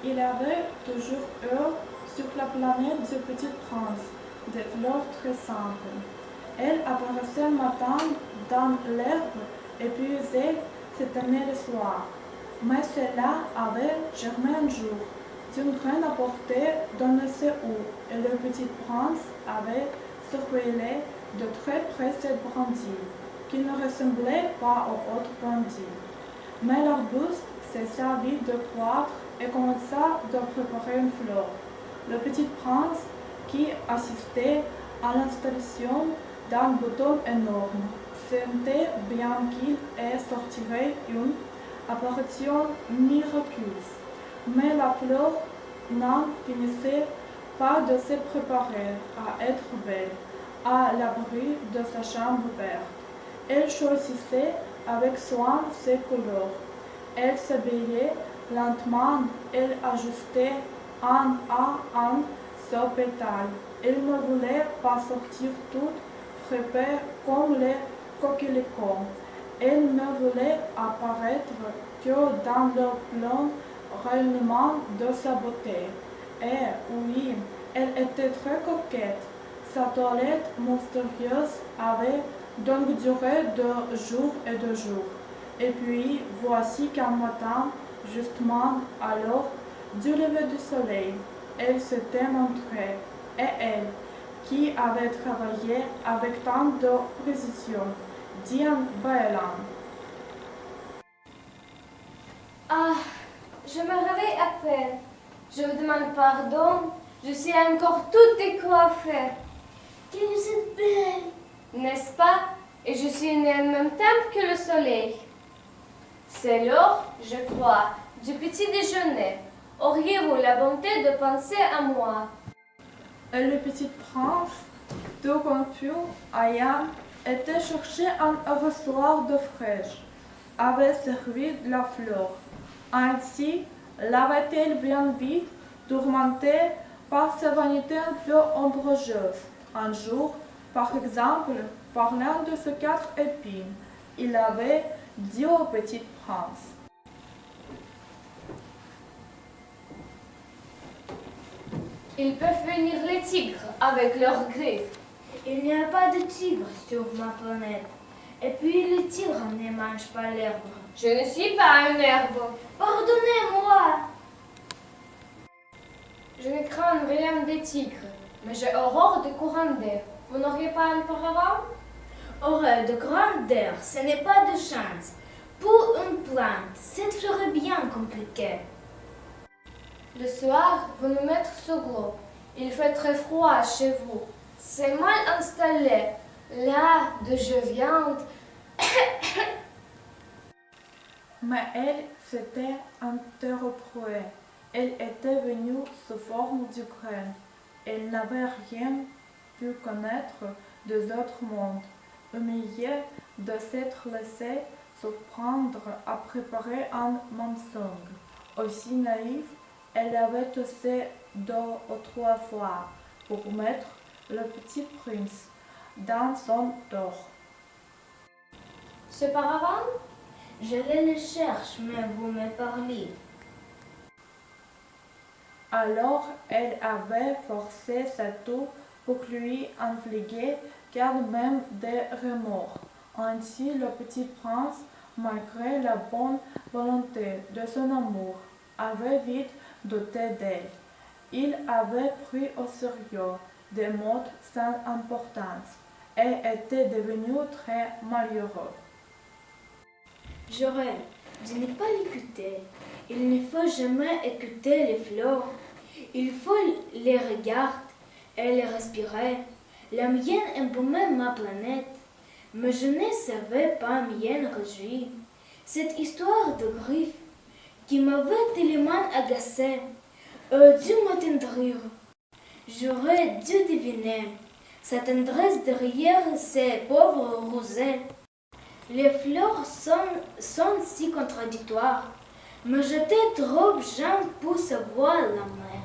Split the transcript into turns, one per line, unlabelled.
Il y avait toujours eu sur la planète du petit prince des fleurs très simples. Elles apparaissaient le matin dans l'herbe et puis elles s'éteignaient le soir. Mais cela avait germé un jour d'une graine apportée dans ne sait où, et le petit prince avait surveillé de très près cette brindille, qui ne ressemblait pas aux autres brindilles. Mais l'arbuste s'est servi de croître et commença de préparer une fleur. Le petit prince, qui assistait à l'installation d'un bouton énorme, sentait bien qu'il en sortirait une apparition miraculeuse. Mais la fleur n'en finissait pas de se préparer à être belle, à l'abri de sa chambre verte. Elle choisissait avec soin ses couleurs. Elle s'habillait lentement, elle ajustait un à un ses pétales. Elle ne voulait pas sortir toute fripée comme les coquelicots. Elle ne voulait apparaître que dans le plein rayonnement de sa beauté. Et oui, elle était très coquette. Sa toilette monstrueuse avait donc duré de jours et de jours. Et puis, voici qu'un matin, justement à l'heure du lever du soleil, elle s'était montrée. Et elle, qui avait travaillé avec tant de précision, dit en bâillant.
Ah, je me réveille à peine. Je vous demande pardon. Je suis encore toute décoiffée.
Que vous êtes belle,
N'est-ce pas? Et je suis née en même temps que le soleil. C'est l'heure, je crois, du petit déjeuner. Auriez-vous la bonté de penser à moi?
Et le petit prince, tout confus, ayant été chercher un arrosoir de fraîche, avait servi de la fleur. Ainsi l'avait-elle bien vite, tourmentée par sa vanité un peu ombrageuse. Un jour, par exemple, parlant de ses 4 épines, il avait dit au petit prince:
Ils peuvent venir les tigres avec leurs griffes.
il n'y a pas de tigre sur ma planète. Et puis les tigres ne mangent pas l'herbe.
Je ne suis pas un herbe.
Pardonnez-moi.
Je ne crains rien des tigres, mais j'ai horreur des courants d'air. Vous n'auriez pas un paravent?
Horreur de grande air, ce n'est pas de chance. Pour une plante, cette fleur est bien compliquée.
Le soir, vous me mettez sous l'eau. Il fait très froid chez vous. C'est mal installé. Là, de je viande.
Mais elle s'était interrompue. Elle était venue sous forme de graine. Elle n'avait rien pu connaître des autres mondes. Humiliée de s'être laissée surprendre à préparer un mensonge aussi naïf, elle avait toussé 2 ou 3 fois pour mettre le petit prince dans son tort.
Ce paravent?
Je le cherche, mais vous me parlez.
Alors elle avait forcé sa toux pour lui infliger car même des remords. Ainsi le petit prince, malgré la bonne volonté de son amour, avait vite douté d'elle. Il avait pris au sérieux des mots sans importance et était devenu très malheureux.
J'aurais de ne pas l'écouter. Il ne faut jamais écouter les fleurs. Il faut les regarder et les respirer. La mienne embaumait ma planète, mais je ne savais pas m'y réjouir. Cette histoire de griffes qui m'avait tellement agacée aurait dû m'attendrir. J'aurais dû deviner sa tendresse derrière ces pauvres rosets. Les fleurs sont si contradictoires, mais j'étais trop jeune pour savoir l'aimer.